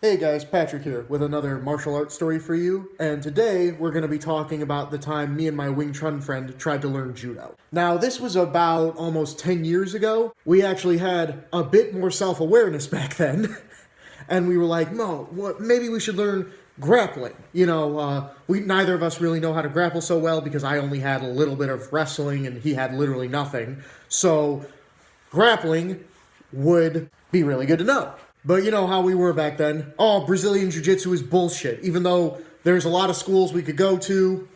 Hey guys, Patrick here with another martial arts story for you, and today we're going to be talking about the time me and my Wing Chun friend tried to learn Judo. Now, this was about almost 10 years ago. We actually had a bit more self-awareness back then, and we were like, maybe we should learn grappling. Neither of us really know how to grapple so well because I only had a little bit of wrestling and he had literally nothing. So, grappling would be really good to know. But you know how we were back then. Oh, Brazilian Jiu-Jitsu is bullshit. Even though there's a lot of schools we could go to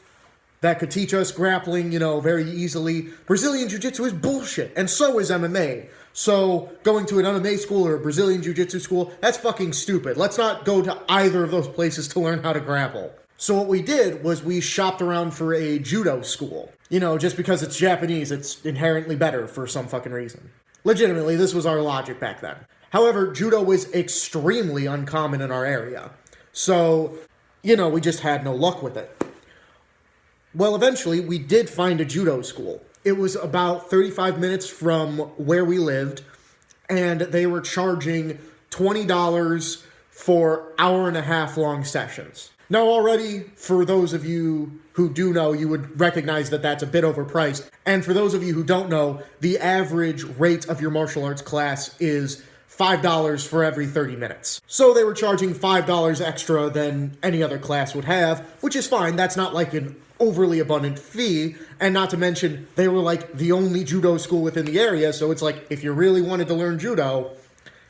that could teach us grappling, very easily. Brazilian Jiu-Jitsu is bullshit, and so is MMA. So going to an MMA school or a Brazilian Jiu-Jitsu school, that's fucking stupid. Let's not go to either of those places to learn how to grapple. So what we did was we shopped around for a Judo school. Just because it's Japanese, it's inherently better for some fucking reason. Legitimately, this was our logic back then. However, Judo was extremely uncommon in our area. So, we just had no luck with it. Well, eventually, we did find a Judo school. It was about 35 minutes from where we lived, and they were charging $20 for hour-and-a-half long sessions. Now, already, for those of you who do know, you would recognize that that's a bit overpriced. And for those of you who don't know, the average rate of your martial arts class is $5 for every 30 minutes. So they were charging $5 extra than any other class would have, which is fine. That's not like an overly abundant fee. And not to mention, they were like the only Judo school within the area. So it's like, if you really wanted to learn Judo,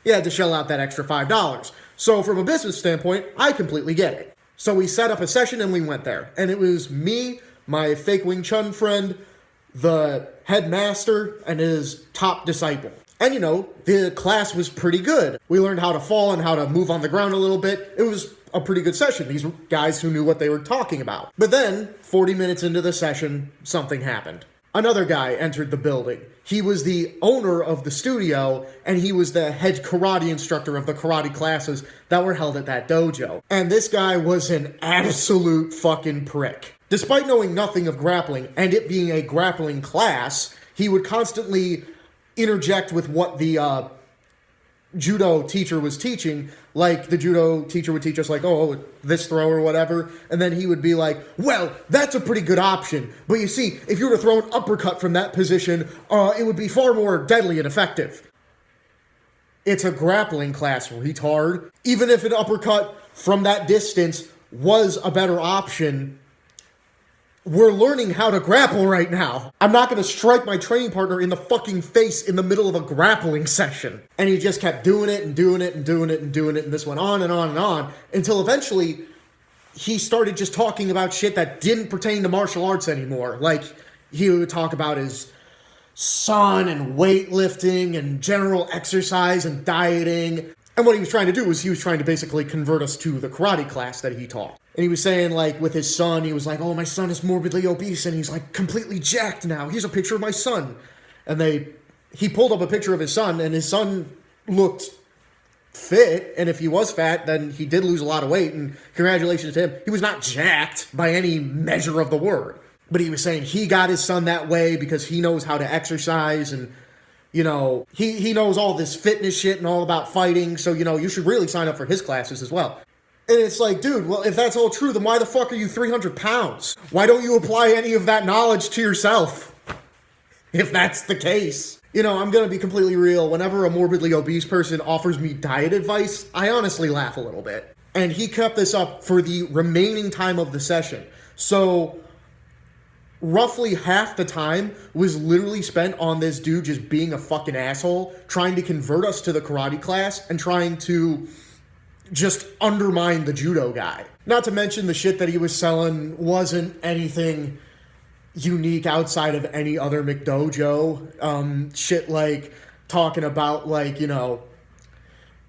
you had to shell out that extra $5. So from a business standpoint, I completely get it. So we set up a session and we went there. And it was me, my fake Wing Chun friend, the headmaster, and his top disciple. And the class was pretty good. We learned how to fall and how to move on the ground a little bit. It was a pretty good session. These were guys who knew what they were talking about. But then, 40 minutes into the session, something happened. Another guy entered the building. He was the owner of the studio, and he was the head karate instructor of the karate classes that were held at that dojo. And this guy was an absolute fucking prick. Despite knowing nothing of grappling, and it being a grappling class, he would constantly interject with what the judo teacher was teaching. Like, the judo teacher would teach us, like, this throw or whatever, and then he would be like, well, that's a pretty good option, but you see, if you were to throw an uppercut from that position, it would be far more deadly and effective. It's a grappling class, retard. Even if an uppercut from that distance was a better option, we're learning how to grapple right now. I'm not going to strike my training partner in the fucking face in the middle of a grappling session. And he just kept doing it and doing it and doing it and doing it, and this went on and on and on, until eventually he started just talking about shit that didn't pertain to martial arts anymore. Like, he would talk about his son and weightlifting and general exercise and dieting. And what he was trying to do was he was trying to basically convert us to the karate class that he taught. And he was saying, like, with his son, he was like, my son is morbidly obese, and he's, like, completely jacked now. Here's a picture of my son. And he pulled up a picture of his son, and his son looked fit, and if he was fat, then he did lose a lot of weight, and congratulations to him. He was not jacked by any measure of the word. But he was saying he got his son that way because he knows how to exercise, and, he knows all this fitness shit and all about fighting, so, you should really sign up for his classes as well. And it's like, dude, well, if that's all true, then why the fuck are you 300 pounds? Why don't you apply any of that knowledge to yourself? If that's the case. I'm gonna be completely real. Whenever a morbidly obese person offers me diet advice, I honestly laugh a little bit. And he kept this up for the remaining time of the session. So, roughly half the time was literally spent on this dude just being a fucking asshole, trying to convert us to the karate class, and trying to just undermine the judo guy. Not to mention the shit that he was selling wasn't anything unique outside of any other McDojo. Shit like talking about, like,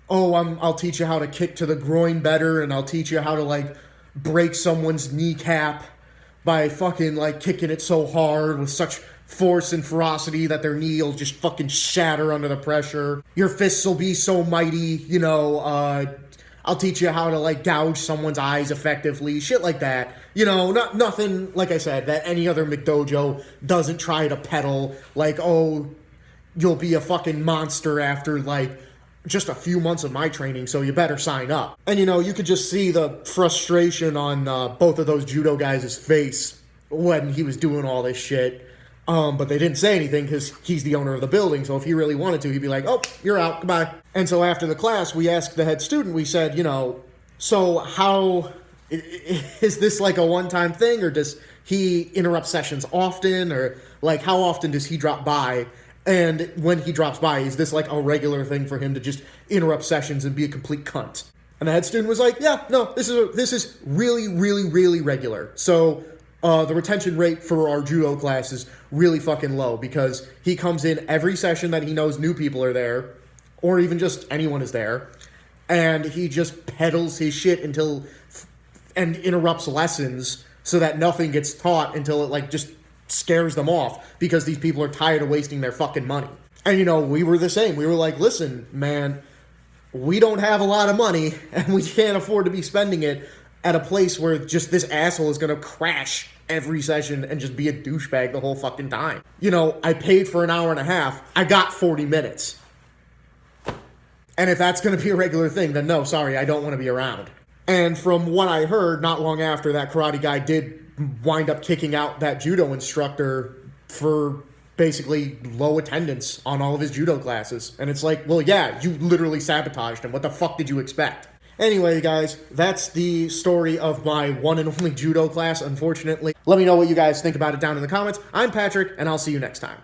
I'll teach you how to kick to the groin better, and I'll teach you how to, like, break someone's kneecap by fucking, like, kicking it so hard with such force and ferocity that their knee will just fucking shatter under the pressure. Your fists will be so mighty, I'll teach you how to, like, gouge someone's eyes effectively, shit like that. Nothing, like I said, that any other McDojo doesn't try to peddle, like, you'll be a fucking monster after, like, just a few months of my training, so you better sign up. And, you know, you could just see the frustration on both of those judo guys' face when he was doing all this shit. But they didn't say anything because he's the owner of the building, so if he really wanted to, he'd be like, oh, you're out, goodbye. And so after the class, we asked the head student, we said, you know, so how, is this like a one-time thing, or does he interrupt sessions often, or like how often does he drop by? And when he drops by, is this like a regular thing for him to just interrupt sessions and be a complete cunt? And the head student was like, yeah, no, this is really, really, really regular. So the retention rate for our judo class is really fucking low because he comes in every session that he knows new people are there, or even just anyone is there, and he just peddles his shit and interrupts lessons so that nothing gets taught until it like just scares them off because these people are tired of wasting their fucking money. And, you know, we were the same. We were like, listen, man, we don't have a lot of money and we can't afford to be spending it at a place where just this asshole is going to crash every session and just be a douchebag the whole fucking time. You know, I paid for an hour and a half. I got 40 minutes. And if that's going to be a regular thing, then no, sorry, I don't want to be around. And from what I heard, not long after, that karate guy did wind up kicking out that judo instructor for basically low attendance on all of his judo classes. And it's like, well, yeah, you literally sabotaged him. What the fuck did you expect? Anyway, guys, that's the story of my one and only judo class, unfortunately. Let me know what you guys think about it down in the comments. I'm Patrick, and I'll see you next time.